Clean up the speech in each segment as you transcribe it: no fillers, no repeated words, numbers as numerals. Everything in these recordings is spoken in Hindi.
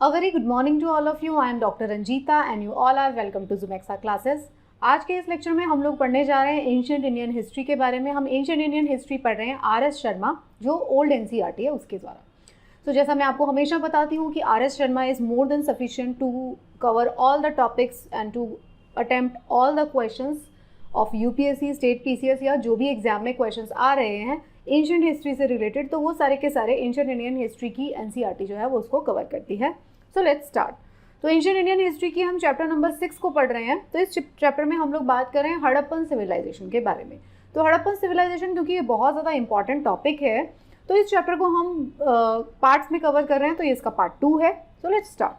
A very good morning to all of you. I am Dr. Ranjita and you all are welcome to Zumexa classes. आज के इस लेक्चर में हम लोग पढ़ने जा रहे हैं एंशिएंट इंडियन हिस्ट्री के बारे में। हम एंशिएंट इंडियन हिस्ट्री पढ़ रहे हैं आर.एस. शर्मा, जो ओल्ड एनसीईआरटी है उसके द्वारा। तो जैसा मैं आपको हमेशा बताती हूँ कि R S. Sharma is more than sufficient to cover all the topics and to attempt all the questions of UPSC, state PCS या जो भी एग्जाम में क्वेश्चंस आ रहे हैं एंशिएंट हिस्ट्री से रिलेटेड, तो वो सारे के सारे एंशिएंट इंडियन हिस्ट्री की एनसीईआरटी जो है वो उसको कवर करती है। So let's start. तो एंशिएंट इंडियन हिस्ट्री की हम चैप्टर नंबर 6 को पढ़ रहे हैं। तो इस चैप्टर में हम लोग बात कर रहे हैं हड़प्पन सिविलाइजेशन के बारे में। तो हड़प्पन सिविलाइजेशन क्योंकि ये बहुत ज़्यादा इंपॉर्टेंट टॉपिक है, तो इस चैप्टर को हम पार्ट्स में कवर कर रहे हैं। तो ये इसका पार्ट 2 है। So let's start.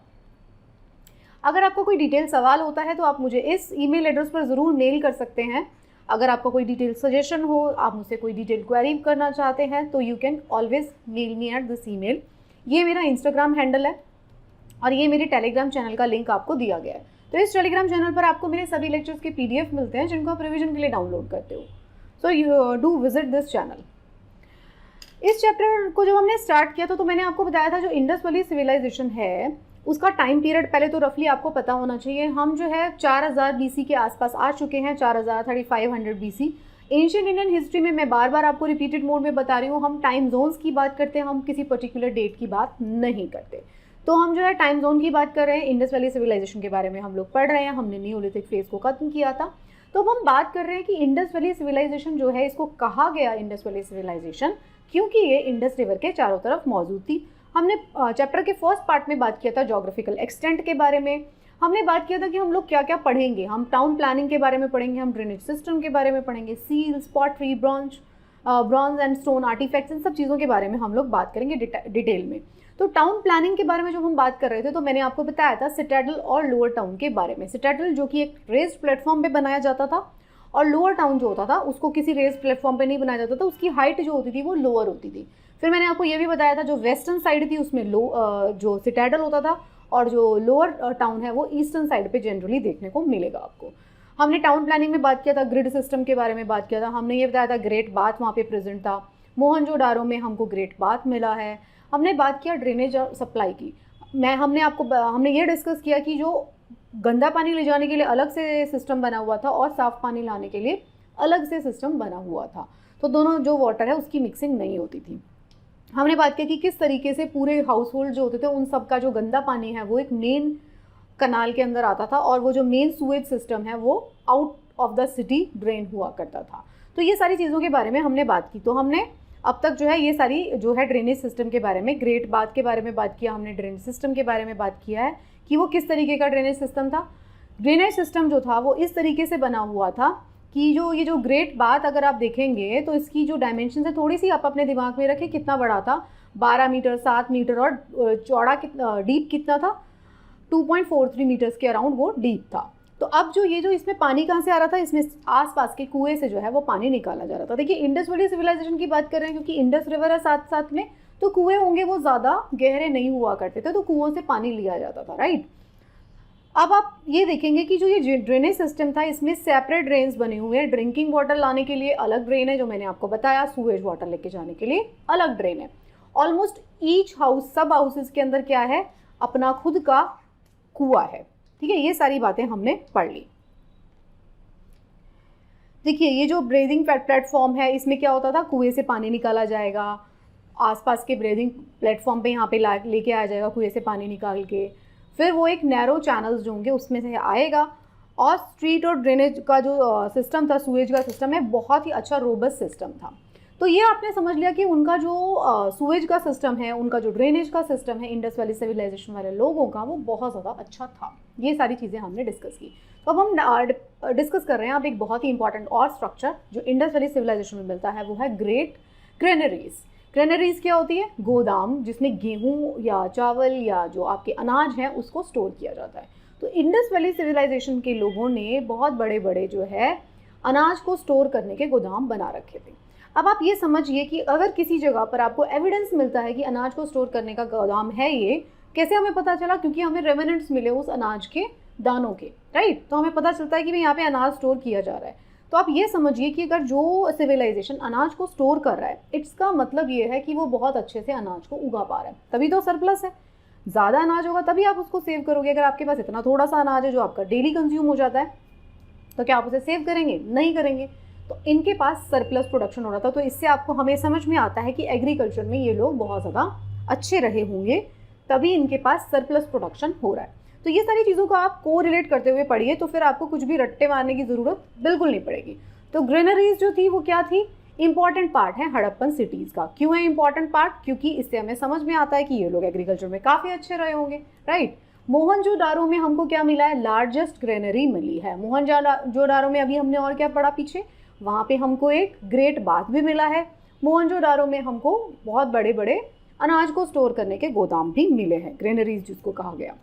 अगर आपको कोई डिटेल सवाल होता है तो आप मुझे इस ईमेल एड्रेस पर ज़रूर मेल कर सकते हैं। अगर आपका कोई डिटेल सजेशन हो, आप मुझसे कोई डिटेल क्वेरी करना चाहते हैं, तो you can always mail me at this email. ये मेरा इंस्टाग्राम हैंडल है और ये मेरे टेलीग्राम चैनल का लिंक आपको दिया गया है। तो इस टेलीग्राम चैनल पर आपको मेरे सभी लेक्चर्स के पीडीएफ मिलते हैं जिनको आप रिवीजन के लिए डाउनलोड करते हो। So you do visit this channel. इस चैप्टर को जब हमने स्टार्ट किया तो मैंने आपको बताया था जो इंडस वैली सिविलाइजेशन है उसका टाइम पीरियड पहले तो रफली आपको पता होना चाहिए। हम जो है 4000 बीसी के आसपास आ चुके हैं, 3500 बीसी। एंशिएंट इंडियन हिस्ट्री में मैं बार बार आपको रिपीटेड मोड में बता रही हूँ, हम टाइम जोन्स की बात करते हैं, हम किसी पर्टिकुलर डेट की बात नहीं करते। तो हम जो है टाइम जोन की बात कर रहे हैं। इंडस वैली सिविलाइजेशन के बारे में हम लोग पढ़ रहे हैं। हमने न्यूलिथिक फेज को खत्म किया था। तो अब हम बात कर रहे हैं कि इंडस वैली सिविलाइजेशन जो है, इसको कहा गया इंडस वैली सिविलाइजेशन क्योंकि ये इंडस रिवर के चारों तरफ मौजूद थी। हमने चैप्टर के फर्स्ट पार्ट में बात किया था जोग्राफिकल एक्सटेंट के बारे में। हमने बात किया था कि हम लोग क्या क्या पढ़ेंगे। हम टाउन प्लानिंग के बारे में पढ़ेंगे, हम ड्रेनेज सिस्टम के बारे में पढ़ेंगे, seals, pottery, bronze and stone artefacts, इन सब चीज़ों के बारे में हम लोग बात करेंगे डिटेल में। तो टाउन प्लानिंग के बारे में जब हम बात कर रहे थे तो मैंने आपको बताया था सिटाडल और लोअर टाउन के बारे में। सिटाडल जो कि एक रेस्ड प्लेटफॉर्म पे बनाया जाता था और लोअर टाउन जो होता था उसको किसी रेस्ड प्लेटफॉर्म पे नहीं बनाया जाता था, उसकी हाइट जो होती थी वो लोअर होती थी। फिर मैंने आपको ये भी बताया था जो वेस्टर्न साइड थी उसमें जो सिटाडल होता था और जो लोअर टाउन है वो ईस्टर्न साइड पे जनरली देखने को मिलेगा आपको। हमने टाउन प्लानिंग में बात किया था, ग्रिड सिस्टम के बारे में बात किया था। हमने ये बताया था ग्रेट बाथ वहाँ पे प्रेजेंट था। मोहनजोदारो में हमको ग्रेट बाथ मिला है। हमने बात किया ड्रेनेज और सप्लाई की। हमने ये डिस्कस किया कि जो गंदा पानी ले जाने के लिए अलग से सिस्टम बना हुआ था और साफ़ पानी लाने के लिए अलग से सिस्टम बना हुआ था। तो दोनों जो वाटर है उसकी मिक्सिंग नहीं होती थी। हमने बात की कि किस तरीके से पूरे हाउस होल्ड जो होते थे उन सब का जो गंदा पानी है वो एक मेन कनाल के अंदर आता था और वो जो मेन सूएज सिस्टम है वो out of the city drain हुआ करता था। तो ये सारी चीज़ों के बारे में हमने बात की। तो हमने अब तक जो है ये सारी जो है ड्रेनेज सिस्टम के बारे में, ग्रेट बाथ के बारे में बात किया, हमने ड्रेनेज सिस्टम के बारे में बात किया है कि वो किस तरीके का ड्रेनेज सिस्टम था। ड्रेनेज सिस्टम जो था वो इस तरीके से बना हुआ था कि ये जो ग्रेट बाथ अगर आप देखेंगे तो इसकी जो डायमेंशन है थोड़ी सी आप अपने दिमाग में रखें कितना बड़ा था। 12 मीटर, 7 मीटर और चौड़ा कितना, डीप कितना था, 2.43 मीटर्स के अराउंड वो डीप था। तो अब जो इसमें पानी कहाँ से आ रहा था, इसमें आसपास के कुएं से जो है वो पानी निकाला जा रहा था। देखिए इंडस वैली सिविलाइजेशन की बात कर रहे हैं क्योंकि इंडस रिवर है साथ साथ में, तो कुएं होंगे वो ज़्यादा गहरे नहीं हुआ करते थे, तो कुओं से पानी लिया जाता था, राइट। अब आप ये देखेंगे कि जो ये ड्रेनेज सिस्टम था इसमें सेपरेट ड्रेन्स बने हुए हैं। ड्रिंकिंग वाटर लाने के लिए अलग ड्रेन है जो मैंने आपको बताया, सूएज वाटर लेके जाने के लिए अलग ड्रेन है। ऑलमोस्ट ईच हाउस, सब हाउसेज के अंदर क्या है, अपना खुद का कुआं है। ठीक है, ये सारी बातें हमने पढ़ ली। देखिए ये जो ब्रीदिंग प्लेटफॉर्म है इसमें क्या होता था, कुएं से पानी निकाला जाएगा, आसपास के ब्रीदिंग प्लेटफॉर्म पे यहाँ पे लेके आया जाएगा कुएं से पानी निकाल के, फिर वो एक नैरो चैनल्स जो होंगे उसमें से आएगा। और स्ट्रीट और ड्रेनेज का जो सिस्टम था, सूएज का सिस्टम है, बहुत ही अच्छा रोबस्ट सिस्टम था। तो ये आपने समझ लिया कि उनका जो सूएज का सिस्टम है, उनका जो ड्रेनेज का सिस्टम है इंडस वैली सिविलाइजेशन वाले लोगों का, वो बहुत ज़्यादा अच्छा था। ये सारी चीज़ें हमने डिस्कस की। तो अब हम डिस्कस कर रहे हैं अब एक बहुत ही इंपॉर्टेंट और स्ट्रक्चर जो इंडस वैली सिविलाइजेशन में मिलता है, वो है ग्रेट ग्रेनरीज। ग्रेनरीज क्या होती है, गोदाम जिसमें गेहूँ या चावल या जो आपके अनाज हैं उसको स्टोर किया जाता है। तो इंडस वैली सिविलाइजेशन के लोगों ने बहुत बड़े बड़े जो है अनाज को स्टोर करने के गोदाम बना रखे थे। अब आप ये समझिए कि अगर किसी जगह पर आपको एविडेंस मिलता है कि अनाज को स्टोर करने का गोदाम है, ये कैसे हमें पता चला, क्योंकि हमें रेमिनेंट्स मिले उस अनाज के दानों के, राइट। तो हमें पता चलता है कि भाई यहाँ पे अनाज स्टोर किया जा रहा है। तो आप ये समझिए कि अगर जो सिविलाइजेशन अनाज को स्टोर कर रहा है, इसका मतलब ये है कि वो बहुत अच्छे से अनाज को उगा पा रहा है, तभी तो सरप्लस है। ज़्यादा अनाज होगा तभी आप उसको सेव करोगे। अगर आपके पास इतना थोड़ा सा अनाज है जो आपका डेली कंज्यूम हो जाता है, तो क्या आप उसे सेव करेंगे? नहीं करेंगे। तो इनके पास सरप्लस प्रोडक्शन हो रहा था। तो इससे आपको हमें समझ में आता है कि एग्रीकल्चर में ये लोग बहुत ज़्यादा अच्छे रहे होंगे, तभी इनके पास सरप्लस प्रोडक्शन हो रहा है। तो ये सारी चीज़ों को आप को रिलेट करते हुए पढ़िए, तो फिर आपको कुछ भी रट्टे मारने की ज़रूरत बिल्कुल नहीं पड़ेगी। तो ग्रेनरीज जो थी वो क्या थी? इंपॉर्टेंट पार्ट है हड़प्पन सिटीज़ का। क्यों है इंपॉर्टेंट पार्ट? क्योंकि इससे हमें समझ में आता है कि ये लोग एग्रीकल्चर में काफ़ी अच्छे रहे होंगे, राइट। मोहनजोदारो में हमको क्या मिला है? लार्जेस्ट ग्रेनरी मिली है। मोहनजोदारो में अभी हमने और क्या पढ़ा पीछे? वहाँ पे हमको एक ग्रेट बाथ भी मिला है। मोहनजोदारो में हमको बहुत बड़े बड़े अनाज को स्टोर करने के गोदाम भी मिले हैं, ग्रेनरीज जिसको कहा गया।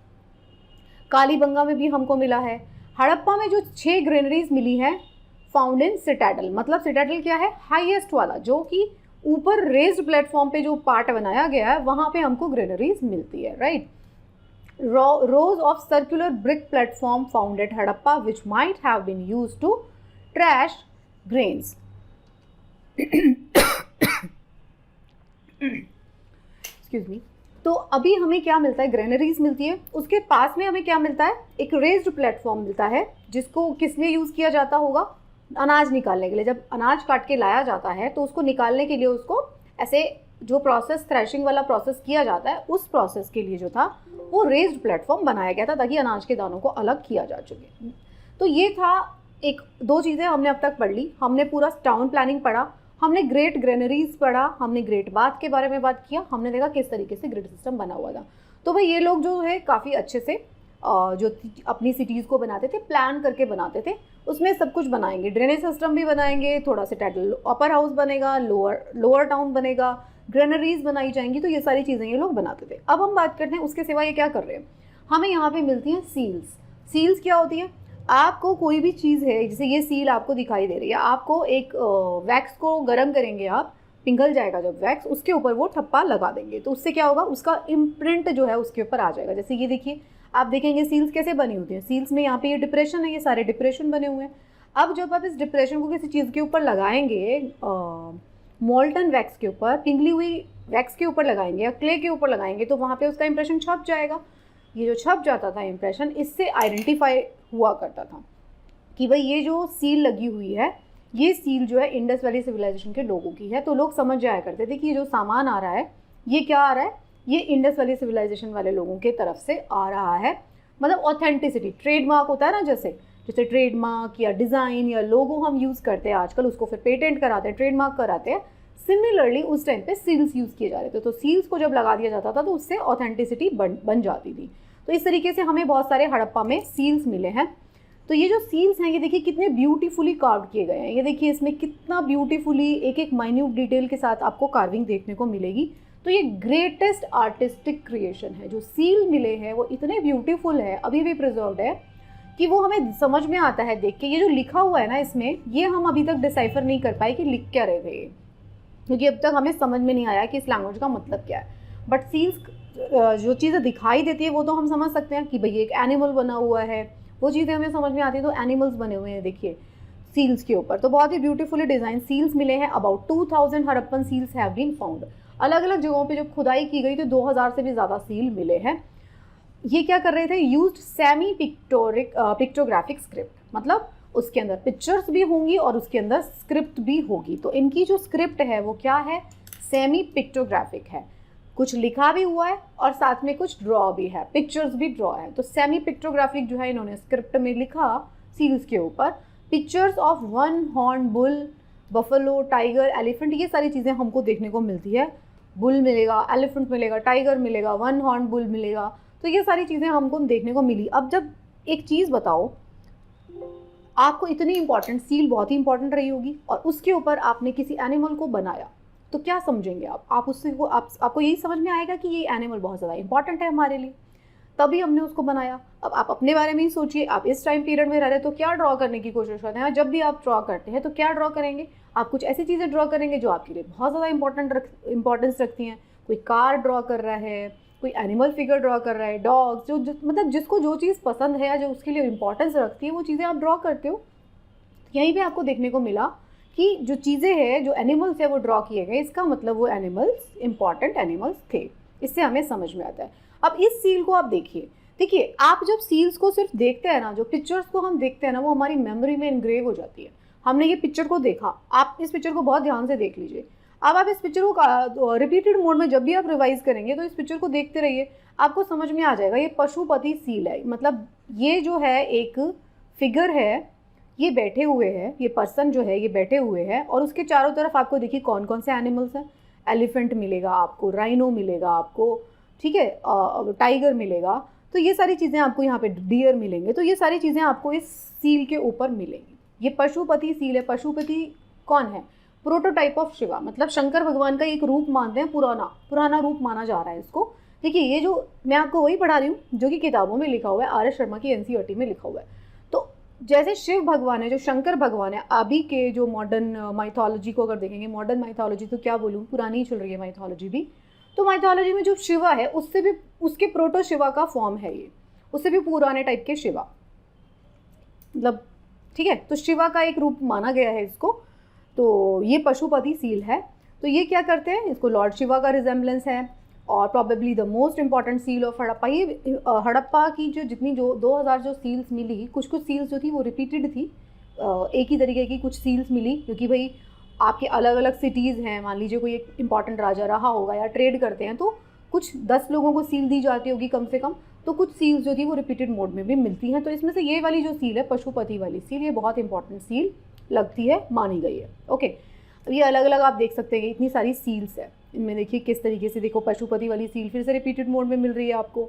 कालीबंगा में भी हमको मिला है। हड़प्पा में जो 6 ग्रेनरीज मिली हैं फाउंड इन सिटाडल, मतलब सिटाडल क्या है? हाईएस्ट वाला, जो कि ऊपर रेज्ड प्लेटफॉर्म पे जो पार्ट बनाया गया है वहाँ पे हमको ग्रेनरीज मिलती है, right. rows of circular brick platform found at Harappa which might have been used to trash grains. Excuse me. तो अभी हमें क्या मिलता है? ग्रेनरीज मिलती है। उसके पास में हमें क्या मिलता है? एक रेज्ड प्लेटफॉर्म मिलता है, जिसको किसने यूज़ किया जाता होगा? अनाज निकालने के लिए। जब अनाज काट के लाया जाता है तो उसको निकालने के लिए उसको ऐसे जो प्रोसेस, थ्रेशिंग वाला प्रोसेस किया जाता है, उस प्रोसेस के लिए जो था वो रेज्ड प्लेटफॉर्म बनाया गया था ताकि अनाज के दानों को अलग किया जा सके। तो ये था एक दो चीज़ें हमने अब तक पढ़ ली। हमने पूरा टाउन प्लानिंग पढ़ा, हमने ग्रेट ग्रेनरीज पढ़ा, हमने ग्रेट बाथ के बारे में बात किया, हमने देखा किस तरीके से ग्रिड सिस्टम बना हुआ था। तो भाई ये लोग जो है काफ़ी अच्छे से जो अपनी सिटीज़ को बनाते थे, प्लान करके बनाते थे। उसमें सब कुछ बनाएंगे, ड्रेनेज सिस्टम भी बनाएंगे, थोड़ा सा टाइटल अपर हाउस बनेगा, लोअर टाउन बनेगा, ग्रेनरीज बनाई जाएंगी। तो ये सारी चीज़ें ये लोग बनाते थे। अब हम बात करते हैं उसके सिवा ये क्या कर रहे हैं। हमें यहाँ पे मिलती हैं सील्स। सील्स क्या होती है? आपको कोई भी चीज़ है, जैसे ये सील आपको दिखाई दे रही है, आपको एक वैक्स को गर्म करेंगे आप, पिघल जाएगा जब वैक्स, उसके ऊपर वो ठप्पा लगा देंगे तो उससे क्या होगा? उसका इम्प्रिंट जो है उसके ऊपर आ जाएगा। जैसे ये देखिए, आप देखेंगे सील्स कैसे बनी होती हैं। सील्स में यहाँ पे ये डिप्रेशन है, ये सारे डिप्रेशन बने हुए हैं। अब जब आप इस डिप्रेशन को किसी चीज़ के ऊपर लगाएंगे, मोल्टन वैक्स के ऊपर, पिघली हुई वैक्स के ऊपर लगाएंगे या क्ले के ऊपर लगाएंगे, तो वहाँ पे उसका इंप्रेशन छप जाएगा। ये जो छप जाता था इंप्रेशन, इससे आइडेंटिफाई हुआ करता था कि भाई ये जो सील लगी हुई है, ये सील जो है इंडस वैली सिविलाइजेशन के लोगों की है। तो लोग समझ जाया करते थे कि ये जो सामान आ रहा है, ये क्या आ रहा है? ये इंडस वैली सिविलाइजेशन वाले लोगों के तरफ से आ रहा है। मतलब ऑथेंटिसिटी, ट्रेडमार्क होता है ना, जैसे ट्रेडमार्क या डिज़ाइन या लोगो हम यूज़ करते हैं आजकल, उसको फिर पेटेंट कराते हैं, ट्रेडमार्क कराते हैं। सिमिलरली उस टाइम पे सील्स यूज़ किए जा रहे थे। तो सील्स को जब लगा दिया जाता था तो उससे ऑथेंटिसिटी बन जाती थी। तो इस तरीके से हमें बहुत सारे हड़प्पा में सील्स मिले हैं। तो ये जो सील्स हैं, ये देखिए कितने ब्यूटीफुली कार्व किए गए हैं। ये देखिए इसमें कितना ब्यूटीफुली एक एक माइन्यूट डिटेल के साथ आपको कार्विंग देखने को मिलेगी। तो ये ग्रेटेस्ट आर्टिस्टिक क्रिएशन है। जो सील मिले हैं वो इतने ब्यूटीफुल है, अभी भी प्रिजर्व्ड है, कि वो हमें समझ में आता है देख के। ये जो लिखा हुआ है ना इसमें, ये हम अभी तक डिसाइफर नहीं कर पाए कि लिख क्या रहे थे, क्योंकि अब तक हमें समझ में नहीं आया कि इस लैंग्वेज का मतलब क्या है। बट सील्स जो चीज़ें दिखाई देती है वो तो हम समझ सकते हैं कि भाई एक एनिमल बना हुआ है, वो चीज़ें हमें समझ में आती है। तो एनिमल्स बने हुए हैं देखिए सील्स के ऊपर। तो बहुत ही ब्यूटीफुली डिज़ाइन सील्स मिले हैं। About 2000 Harappan seals have been found. अलग अलग जगहों पे जब खुदाई की गई तो 2000 से भी ज़्यादा सील मिले हैं। ये क्या कर रहे थे? यूज्ड सेमी पिक्टोग्राफिक स्क्रिप्ट, मतलब उसके अंदर पिक्चर्स भी होंगी और उसके अंदर स्क्रिप्ट भी होगी। तो इनकी जो स्क्रिप्ट है वो क्या है? सेमी पिक्टोग्राफिक है। कुछ लिखा भी हुआ है और साथ में कुछ ड्रॉ भी है, पिक्चर्स भी ड्रॉ है। तो सेमी पिक्टोग्राफिक जो है इन्होंने स्क्रिप्ट में लिखा सील्स के ऊपर। Pictures of one horn bull, buffalo, tiger, elephant, ये सारी चीज़ें हमको देखने को मिलती है। बुल मिलेगा, एलिफेंट मिलेगा, टाइगर मिलेगा, वन हॉर्न बुल मिलेगा। तो ये सारी चीज़ें हमको देखने को मिली। अब जब एक चीज़ बताओ, आपको इतनी इंपॉर्टेंट सील बहुत ही इंपॉर्टेंट रही होगी और उसके ऊपर आपने किसी एनिमल को बनाया, तो क्या समझेंगे आप उससे को आपको यही समझ में आएगा कि ये एनिमल बहुत ज़्यादा इंपॉर्टेंट है हमारे लिए, तभी हमने उसको बनाया। अब आप अपने बारे में ही सोचिए, आप इस टाइम पीरियड में रह रहे तो क्या ड्रॉ करने की कोशिश करते हैं। जब भी आप ड्रॉ करते हैं तो क्या ड्रॉ करेंगे? आप कुछ ऐसी चीज़ें ड्रॉ करेंगे जो आपके लिए बहुत ज़्यादा इंपॉर्टेंस रखती हैं। कोई कार ड्रॉ कर रहा है, कोई एनिमल फिगर ड्रॉ कर रहा है, डॉग्स, जो मतलब जिसको जो चीज़ पसंद है या जो उसके लिए इंपॉर्टेंस रखती है वो चीज़ें आप ड्रॉ करते हो। यहीं पे आपको देखने को मिला कि जो चीज़ें हैं, जो एनिमल्स है वो ड्रॉ किए गए, इसका मतलब वो एनिमल्स इंपॉर्टेंट एनिमल्स थे। इससे हमें समझ में आता है। अब इस सील को आप देखिए, देखिए आप जब सील्स को सिर्फ देखते हैं ना, जो पिक्चर्स को हम देखते हैं ना, वो हमारी मेमोरी में इनग्रेव हो जाती है। हमने ये पिक्चर को देखा, आप इस पिक्चर को बहुत ध्यान से देख लीजिए। अब आप इस पिक्चर को रिपीटेड मोड में जब भी आप रिवाइज करेंगे तो इस पिक्चर को देखते रहिए, आपको समझ में आ जाएगा। ये पशुपति सील है, मतलब ये जो है एक फिगर है, ये बैठे हुए हैं, ये पर्सन जो है ये बैठे हुए हैं, और उसके चारों तरफ आपको देखिए कौन कौन से एनिमल्स हैं। एलिफेंट मिलेगा आपको, राइनो मिलेगा आपको, ठीक है, टाइगर मिलेगा, तो ये सारी चीज़ें आपको यहाँ पे, डियर मिलेंगे, तो ये सारी चीज़ें आपको इस सील के ऊपर मिलेंगी। ये पशुपति सील है। पशुपति कौन है? प्रोटोटाइप ऑफ शिवा, मतलब शंकर भगवान का एक रूप मानते हैं, पुराना रूप माना जा रहा है इसको। देखिए ये जो मैं आपको वही पढ़ा रही हूँ जो कि किताबों में लिखा हुआ है, आर एस शर्मा की एनसीईआरटी में लिखा हुआ है। तो जैसे शिव भगवान है, जो शंकर भगवान है, अभी के जो मॉडर्न माइथोलॉजी को अगर देखेंगे, मॉडर्न माइथोलॉजी तो क्या बोलूँ, पुरानी ही चल रही है माइथोलॉजी भी, तो माइथोलॉजी में जो शिवा है उससे भी, उसके प्रोटो शिवा का फॉर्म है ये, उससे भी पुराने टाइप के शिवा, मतलब ठीक है। तो शिवा का एक रूप माना गया है इसको। तो ये पशुपति सील है। तो ये क्या करते हैं, इसको लॉर्ड शिवा का रिजेम्बलेंस है, और probably the most important seal of Harappa. ये हड़प्पा की जो जितनी जो 2000 जो सील्स मिली, कुछ सील्स जो थी वो रिपीटेड थी, एक ही तरीके की कुछ सील्स मिली, क्योंकि भाई आपके अलग अलग सिटीज़ हैं, मान लीजिए कोई एक इंपॉर्टेंट राजा रहा होगा या ट्रेड करते हैं, तो कुछ 10 लोगों को सील दी जाती होगी कम से कम, तो कुछ सील्स जो थी वो रिपीटेड मोड में भी मिलती हैं। तो इसमें से ये वाली जो सील है, पशुपति वाली सील, ये बहुत इंपॉर्टेंट सील लगती है, मानी गई है। ओके, अब ये अलग अलग आप देख सकते हैं, इतनी सारी सील्स है, इनमें देखिए किस तरीके से, देखो पशुपति वाली सील फिर से रिपीटेड मोड में मिल रही है आपको,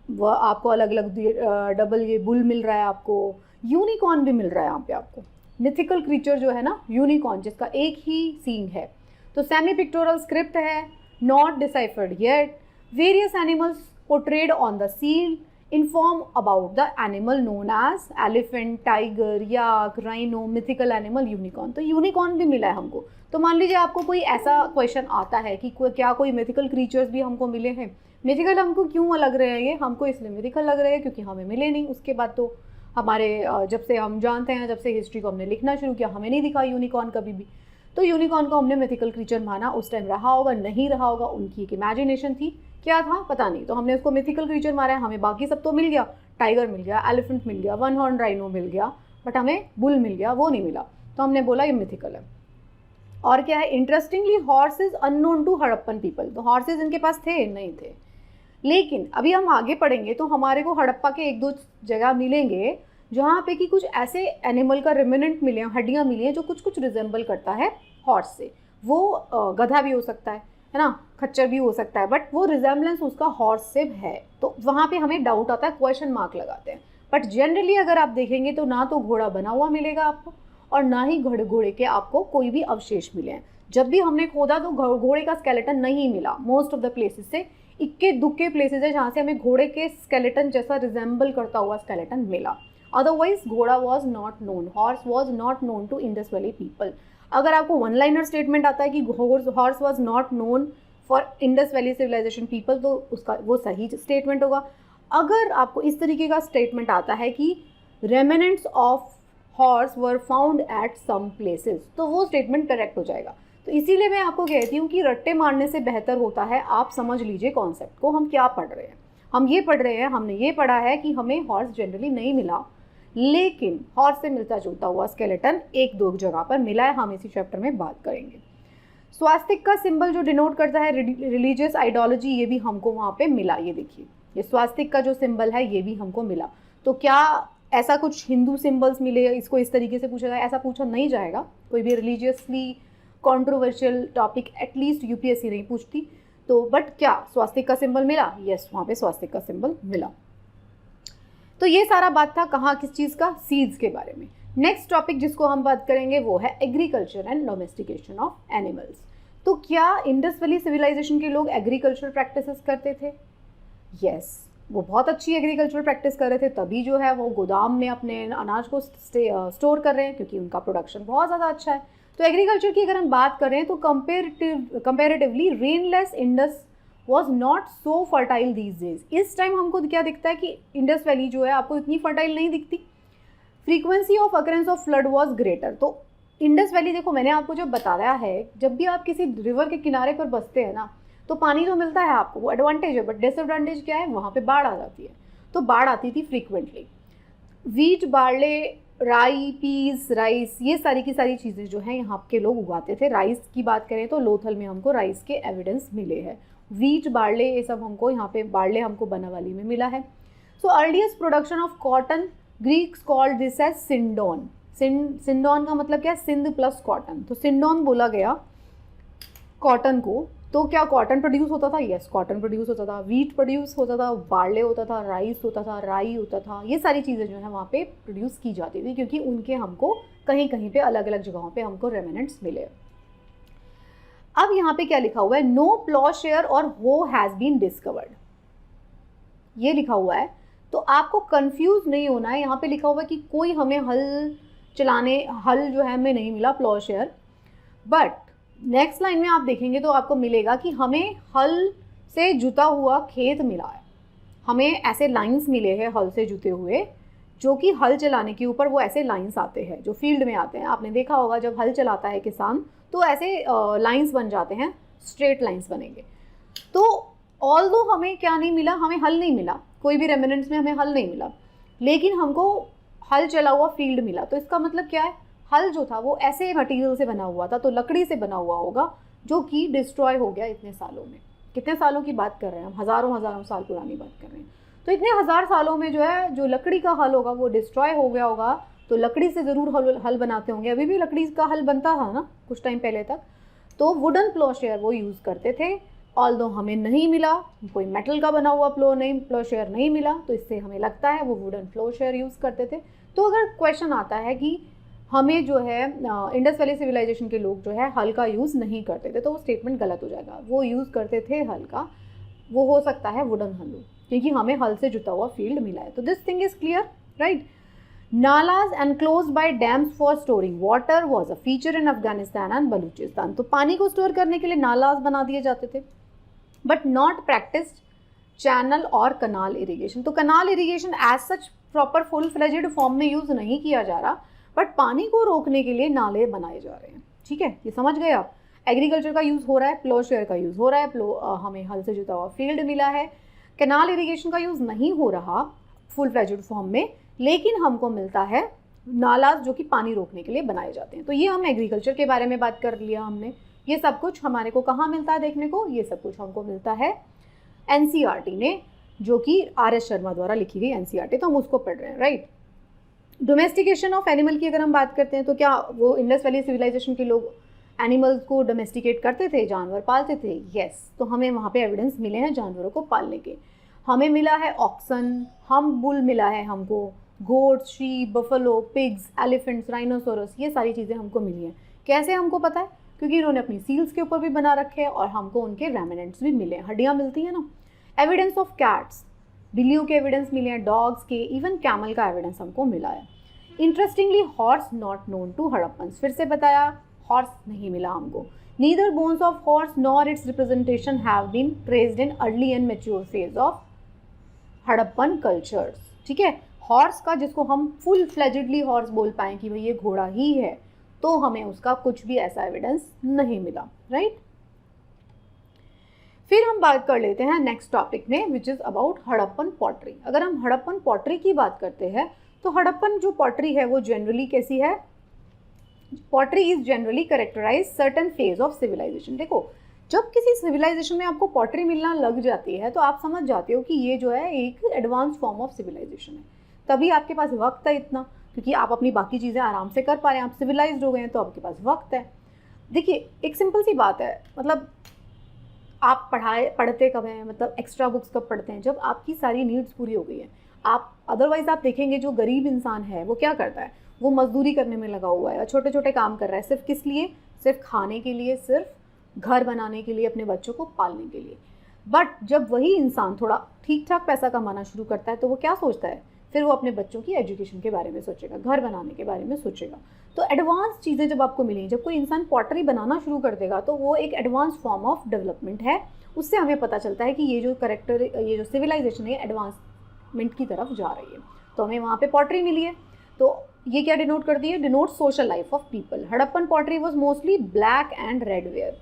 वह आपको अलग अलग डबल ये बुल मिल रहा है आपको, यूनिकॉर्न भी मिल रहा है यहाँ पे आपको, मिथिकल क्रीचर जो है ना यूनिकॉर्न, जिसका एक ही सींग है। तो सेमी पिक्टोरल स्क्रिप्ट है, not deciphered yet, various animals portrayed on the seal inform about the animal known as elephant, tiger, yak, rhino, mythical animal, unicorn। तो यूनिकॉर्न भी मिला है हमको। तो मान लीजिए आपको कोई ऐसा क्वेश्चन आता है कि क्या कोई मिथिकल क्रीचर्स भी हमको मिले हैं। मिथिकल हमको क्यों लग रहे हैं, ये हमको इसलिए मिथिकल लग रहे हैं क्योंकि हमें मिले नहीं। उसके बाद तो हमारे जब से हम जानते हैं, जब से हिस्ट्री को हमने लिखना शुरू किया, हमें नहीं दिखा यूनिकॉर्न कभी भी। तो यूनिकॉर्न को हमने मिथिकल क्रीचर माना, उस टाइम रहा होगा नहीं रहा होगा, उनकी एक इमेजिनेशन थी, क्या था पता नहीं, तो हमने उसको मिथिकल क्रीचर मारा है। हमें बाकी सब तो मिल गया, टाइगर मिल गया, एलिफेंट मिल गया, वन हॉर्न राइनो मिल गया, बट हमें बुल मिल गया, वो नहीं मिला, तो हमने बोला ये मिथिकल है। और क्या है, interestingly horse is unknown to Harappan people. तो हॉर्सेज इनके पास थे नहीं थे, लेकिन अभी हम आगे पढ़ेंगे तो हमारे को हड़प्पा के एक दो जगह मिलेंगे जहाँ पे कि कुछ ऐसे एनिमल का रिमेनेंट मिले, हड्डियाँ मिली हैं जो कुछ कुछ रिजेंबल करता है हॉर्स से। वो गधा भी हो सकता है ना, खच्चर भी हो सकता है, बट वो रिजेम्बलेंस उसका हॉर्स से है, तो वहाँ पे हमें डाउट आता है, क्वेश्चन मार्क लगाते हैं। बट जनरली अगर आप देखेंगे तो ना तो घोड़ा बना हुआ मिलेगा आपको, और ना ही घोड़े के आपको कोई भी अवशेष मिले हैं। जब भी हमने खोदा तो घोड़े का स्केलेटन नहीं मिला। मोस्ट ऑफ द प्लेसेस से इक्के दुक्के प्लेसेस है जहाँ से हमें घोड़े के स्केलेटन जैसा रिजेंबल करता हुआ स्केलेटन मिला। अदरवाइज घोड़ा was not known, horse was not known to Indus valley people. अगर आपको वन लाइनर स्टेटमेंट आता है कि horse was not known for Indus valley civilisation people, तो उसका वो सही स्टेटमेंट होगा। अगर आपको इस तरीके का स्टेटमेंट आता है कि remnants of horse were found at some places, तो वो स्टेटमेंट करेक्ट हो जाएगा। तो इसीलिए मैं आपको कहती हूँ कि रट्टे मारने से बेहतर होता है आप समझ लीजिए कॉन्सेप्ट को, हम क्या पढ़ रहे हैं। हम ये पढ़ रहे हैं, हमने ये पढ़ा है कि हमें हॉर्स जनरली नहीं मिला, लेकिन हॉर्स से मिलता जुलता हुआ स्केलेटन एक दो जगह पर मिला है, हम इसी चैप्टर में बात करेंगे। स्वास्तिक का सिंबल जो डिनोट करता है रिलीजियस आइडियोलॉजी, ये भी हमको वहाँ पे मिला। ये देखिए, ये स्वास्तिक का जो सिंबल है ये भी हमको मिला। तो क्या ऐसा कुछ हिंदू सिंबल्स मिले, इसको इस तरीके से पूछा जाए, ऐसा पूछा नहीं जाएगा। कोई भी religiously controversial topic at least UPSC नहीं पूछती। तो बट क्या स्वास्तिक का सिंबल मिला? यस, वहाँ पे स्वास्तिक का सिंबल मिला। तो ये सारा बात था कहाँ, किस चीज़ का, सीड्स के बारे में। नेक्स्ट टॉपिक जिसको हम बात करेंगे वो है agriculture and domestication of animals. तो क्या इंडस वैली सिविलाइजेशन के लोग एग्रीकल्चर प्रैक्टिसेस करते थे? यस, वो बहुत अच्छी एग्रीकल्चर प्रैक्टिस कर रहे थे, तभी जो है वो गोदाम में अपने अनाज को स्टोर कर रहे हैं, क्योंकि उनका प्रोडक्शन बहुत ज़्यादा अच्छा है। तो एग्रीकल्चर की अगर हम बात करें तो comparatively rainless Indus was not so fertile these days. इस टाइम हमको क्या दिखता है कि इंडस वैली जो है आपको इतनी फर्टाइल नहीं दिखती। Frequency of occurrence of flood was greater. तो इंडस वैली देखो, मैंने आपको जब बताया है, जब भी आप किसी रिवर के किनारे पर बसते हैं ना, तो पानी तो मिलता है आपको, वो एडवांटेज है, बट डिसएडवांटेज क्या है, वहाँ पे बाढ़ आ जाती है। तो बाढ़ आती थी फ्रीक्वेंटली। वीट, बार्ले, राई, पीस, राइस, ये सारी की सारी चीज़ें जो हैं यहाँ के लोग उगाते थे। राइस की बात करें तो लोथल में हमको राइस के एविडेंस मिले हैं। वीट, बार्ले, ये सब हमको यहाँ पे, बार्ले हमको बनावाली में मिला है। So earliest production of cotton, Greeks called this as sindon. Sindon का मतलब क्या है, सिंध प्लस कॉटन, तो सिंडोन बोला गया कॉटन को। तो क्या कॉटन प्रोड्यूस होता था? यस, कॉटन प्रोड्यूस होता था, वीट प्रोड्यूस होता था, बार्ले होता था, राइस होता था, राई होता था, ये सारी चीज़ें जो है वहाँ पे प्रोड्यूस की जाती थी, क्योंकि उनके हमको कहीं कहीं पे अलग अलग जगहों पे हमको रेमिनेंट्स मिले। अब यहाँ पे क्या लिखा हुआ है, नो प्लॉशेयर और हो हैज़ बीन डिस्कवर्ड, ये लिखा हुआ है। तो आपको कंफ्यूज नहीं होना है, यहाँ पे लिखा हुआ है कि कोई हमें हल जो है हमें नहीं मिला, प्लॉशेयर। बट नेक्स्ट लाइन में आप देखेंगे तो आपको मिलेगा कि हमें हल से जुता हुआ खेत मिला है। हमें ऐसे लाइंस मिले हैं हल से जुते हुए, जो कि हल चलाने के ऊपर वो ऐसे लाइंस आते हैं जो फील्ड में आते हैं। आपने देखा होगा जब हल चलाता है किसान तो ऐसे लाइंस बन जाते हैं, स्ट्रेट लाइंस बनेंगे। तो ऑल्दो हमें क्या नहीं मिला, हमें हल नहीं मिला, कोई भी रेमिनेंट्स में हमें हल नहीं मिला, लेकिन हमको हल चला हुआ फील्ड मिला। तो इसका मतलब क्या है, हल जो था वो ऐसे मटेरियल से बना हुआ था, तो लकड़ी से बना हुआ होगा, जो कि डिस्ट्रॉय हो गया इतने सालों में। कितने सालों की बात कर रहे हैं हम, हज़ारों साल पुरानी बात कर रहे हैं। तो इतने हज़ार सालों में जो है जो लकड़ी का हल होगा वो डिस्ट्रॉय हो गया होगा। तो लकड़ी से ज़रूर हल बनाते होंगे, अभी भी लकड़ी का हल बनता था ना कुछ टाइम पहले तक। तो वुडन प्लॉशेयर वो यूज़ करते थे, ऑल्दो हमें नहीं मिला, कोई मेटल का बना हुआ प्लॉशेयर नहीं मिला, तो इससे हमें लगता है वो वुडन प्लॉशेयर यूज़ करते थे। तो अगर क्वेश्चन आता है कि हमें जो है इंडस वैली सिविलाइजेशन के लोग जो है हल का यूज़ नहीं करते थे, तो वो स्टेटमेंट गलत हो जाएगा। वो यूज़ करते थे हल का, वो हो सकता है वुडन हल, क्योंकि हमें हल से जुता हुआ फील्ड मिला है। तो this thing is clear, right. Nullahs enclosed bye dams for storing water was a feature in Afghanistan and Balochistan. तो पानी को स्टोर करने के लिए नालाज बना दिए जाते थे, बट नॉट प्रैक्टिस्ड चैनल और कनाल इरीगेशन। तो canal irrigation as such proper full fledged form में यूज़ नहीं किया जा रहा, बट पानी को रोकने के लिए नाले बनाए जा रहे हैं। ठीक है, ये समझ गए आप। एग्रीकल्चर का यूज़ हो रहा है, प्लॉशेयर का यूज़ हो रहा है, हमें हल से जुता हुआ फील्ड मिला है। कैनाल इरिगेशन का यूज़ नहीं हो रहा फुल फ्लेजेड फॉर्म में, लेकिन हमको मिलता है नालाज जो कि पानी रोकने के लिए बनाए जाते हैं। तो ये हम एग्रीकल्चर के बारे में बात कर लिया हमने। ये सब कुछ हमारे को कहाँ मिलता है देखने को, ये सब कुछ हमको मिलता है एनसीईआरटी ने, जो कि आर.एस. शर्मा द्वारा लिखी गई एनसीईआरटी, तो हम उसको पढ़ रहे हैं, राइट। डोमेस्टिकेशन ऑफ एनिमल की अगर हम बात करते हैं तो क्या वो इंडस वैली सिविलाइजेशन के लोग एनिमल्स को डोमेस्टिकेट करते थे, जानवर पालते थे? यस। तो हमें वहाँ पे एविडेंस मिले हैं जानवरों को पालने के। हमें मिला है ऑक्सन, हम बुल मिला है हमको, goats, sheep, buffalo, pigs, elephants, rhinoceros, ये सारी चीज़ें हमको मिली हैं। कैसे हमको पता है? क्योंकि इन्होंने अपनी सील्स के ऊपर भी बना रखे हैं और हमको उनके रेमिनेंट्स भी मिले हैं, हड्डियाँ मिलती हैं ना। एविडेंस ऑफ कैट्स, बिल्लियों के एविडेंस मिले हैं, डॉग्स के, इवन कैमल का एविडेंस हमको मिला है। Interestingly horse not known to Harappans, फिर से बताया हॉर्स नहीं मिला हमको। Neither bones of horse nor its representation have been traced in early and mature phase of Harappan cultures. ठीक है, हॉर्स का जिसको हम फुल फ्लेजेडली हॉर्स बोल पाएँ कि भाई ये घोड़ा ही है, तो हमें उसका कुछ भी ऐसा एविडेंस नहीं मिला, राइट। फिर हम बात कर लेते हैं नेक्स्ट टॉपिक में, which is about Harappan pottery. अगर हम हड़प्पन पॉटरी की बात करते हैं तो हड़प्पन जो पॉटरी है वो जनरली कैसी है? Pottery is generally characterise certain phase of civilisation. देखो, जब किसी सिविलाइजेशन में आपको पॉटरी मिलना लग जाती है तो आप समझ जाते हो कि ये जो है एक एडवांस फॉर्म ऑफ सिविलाइजेशन है। तभी आपके पास वक्त है इतना, क्योंकि आप अपनी बाकी चीज़ें आराम से कर पा रहे हैं, आप सिविलाइज्ड हो गए हैं, तो आपके पास वक्त है। देखिए, एक सिंपल सी बात है, मतलब आप पढ़ते कब हैं, मतलब एक्स्ट्रा बुक्स कब पढ़ते हैं? जब आपकी सारी नीड्स पूरी हो गई है। आप अदरवाइज़ आप देखेंगे जो गरीब इंसान है वो क्या करता है, वो मजदूरी करने में लगा हुआ है या छोटे छोटे काम कर रहा है, सिर्फ किस लिए? सिर्फ खाने के लिए, सिर्फ घर बनाने के लिए, अपने बच्चों को पालने के लिए। बट जब वही इंसान थोड़ा ठीक ठाक पैसा कमाना शुरू करता है तो वो क्या सोचता है? फिर वो अपने बच्चों की एजुकेशन के बारे में सोचेगा, घर बनाने के बारे में सोचेगा। तो एडवांस चीज़ें जब आपको मिली, जब कोई इंसान पॉटरी बनाना शुरू कर देगा तो वो एक एडवांस फॉर्म ऑफ डेवलपमेंट है। उससे हमें पता चलता है कि ये जो सिविलाइजेशन है एडवांसमेंट की तरफ जा रही है। तो हमें वहाँ पे पॉटरी मिली है, तो ये क्या डिनोट करती है? Denote social life of people. Harappan pottery was mostly black and red ware.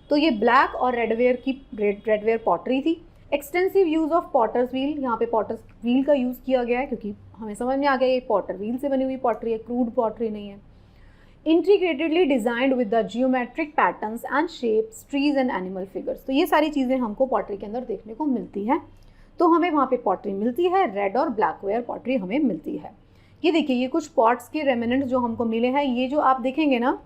तो ये ब्लैक और रेडवेयर पॉटरी थी। Extensive use of potter's wheel, यहाँ पे पॉटर्स व्हील का यूज़ किया गया है क्योंकि हमें समझ में आ गया ये पॉटर व्हील से बनी हुई पॉटरी है, क्रूड पॉटरी नहीं है। Integratedly designed with the geometric patterns and shapes, trees and animal figures. तो ये सारी चीज़ें हमको पॉटरी के अंदर देखने को मिलती हैं। तो हमें वहाँ पे पॉटरी मिलती है, रेड और ब्लैक वेयर पॉटरी हमें मिलती है। ये देखिए, ये कुछ पॉट्स के रेमिनेंट जो हमको मिले हैं। ये जो आप देखेंगे ना,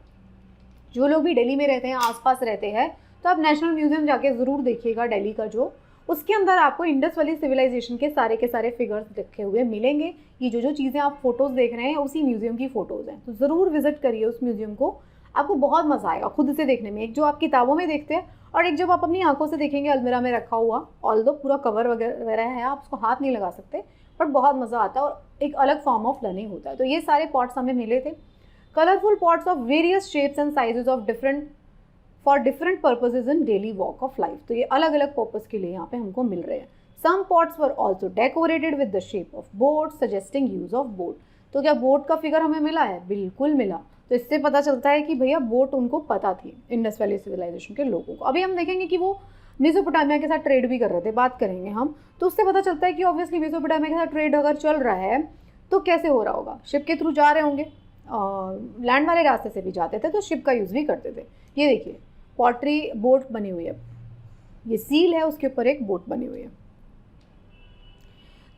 जो लोग भी दिल्ली में रहते हैं, आसपास रहते हैं, तो आप नेशनल म्यूजियम जाके ज़रूर देखिएगा दिल्ली का, जो उसके अंदर आपको इंडस वैली सिविलाइजेशन के सारे फिगर्स रखे हुए मिलेंगे। ये जो चीज़ें आप फोटोज़ देख रहे हैं उसी म्यूजियम की फ़ोटोज़ हैं, तो ज़रूर विजिट करिए उस म्यूजियम को, आपको बहुत मज़ा आएगा खुद से देखने में। एक जो आप किताबों में देखते हैं और एक जब आप अपनी आंखों से देखेंगे अलमीरा में रखा हुआ, ऑल्दो पूरा कवर वगैरह है, आप उसको हाथ नहीं लगा सकते, बट बहुत मज़ा आता है और एक अलग फॉर्म ऑफ लर्निंग होता है। तो ये सारे पॉट्स हमें मिले थे। Colourful pots of various shapes and sizes of for different purposes in daily walk of life. तो ये अलग अलग पर्पज़ के लिए यहाँ पे हमको मिल रहे हैं। Some pots were also decorated with the shape of boat, suggesting use of boat. तो क्या बोट का फिगर हमें मिला है? बिल्कुल मिला। तो इससे पता चलता है कि भैया बोट उनको पता थी, इंडस वैली सिविलाइजेशन के लोगों को। अभी हम देखेंगे कि वो मेसोपोटामिया के साथ ट्रेड भी कर रहे थे, बात करेंगे हम, तो उससे पता चलता है कि ऑब्वियसली मेसोपोटामिया के साथ ट्रेड अगर चल रहा है तो कैसे हो रहा होगा, शिप के थ्रू जा रहे होंगे, लैंड वाले रास्ते से भी जाते थे तो शिप का यूज़ भी करते थे। ये देखिए पॉटरी बोट बनी हुई है, ये सील है, उसके ऊपर एक बोट बनी हुई है।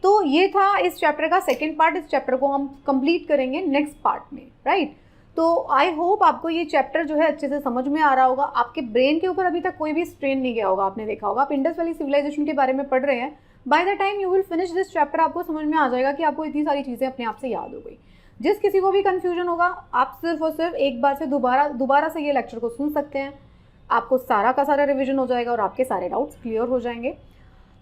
तो ये था इस चैप्टर का सेकेंड पार्ट। इस चैप्टर को हम कंप्लीट करेंगे नेक्स्ट पार्ट में, राइट। तो आई होप आपको ये चैप्टर जो है अच्छे से समझ में आ रहा होगा। आपके ब्रेन के ऊपर अभी तक कोई भी स्ट्रेन नहीं गया होगा, आपने देखा होगा। आप इंडस वैली सिविलाइजेशन के बारे में पढ़ रहे हैं, by the time you will finish this chapter आपको समझ में आ जाएगा कि आपको इतनी सारी चीज़ें अपने आप से याद हो गई। जिस किसी को भी कन्फ्यूजन होगा, आप सिर्फ और सिर्फ एक बार से दोबारा से ये लेक्चर को सुन सकते हैं, आपको सारा का सारा रिविजन हो जाएगा और आपके सारे डाउट्स क्लियर हो जाएंगे।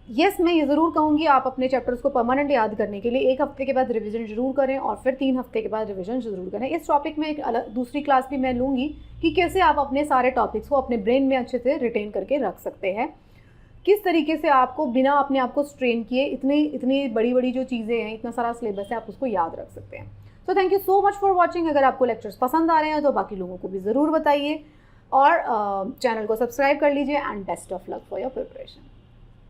यस, मैं ये ज़रूर कहूँगी आप अपने चैप्टर्स को परमानेंट याद करने के लिए 1 हफ्ते के बाद रिवीजन जरूर करें और फिर 3 हफ्ते के बाद रिवीजन जरूर करें। इस टॉपिक में एक दूसरी क्लास भी मैं लूँगी कि कैसे आप अपने सारे टॉपिक्स को अपने ब्रेन में अच्छे से रिटेन करके रख सकते हैं, किस तरीके से आपको बिना अपने आप को स्ट्रेन किए इतनी बड़ी जो चीज़ें हैं, इतना सारा सिलेबस है, आप उसको याद रख सकते हैं। So thank you so much for watching. अगर आपको लेक्चर्स पसंद आ रहे हैं तो बाकी लोगों को भी ज़रूर बताइए और चैनल को सब्सक्राइब कर लीजिए and best of luck for your preparation.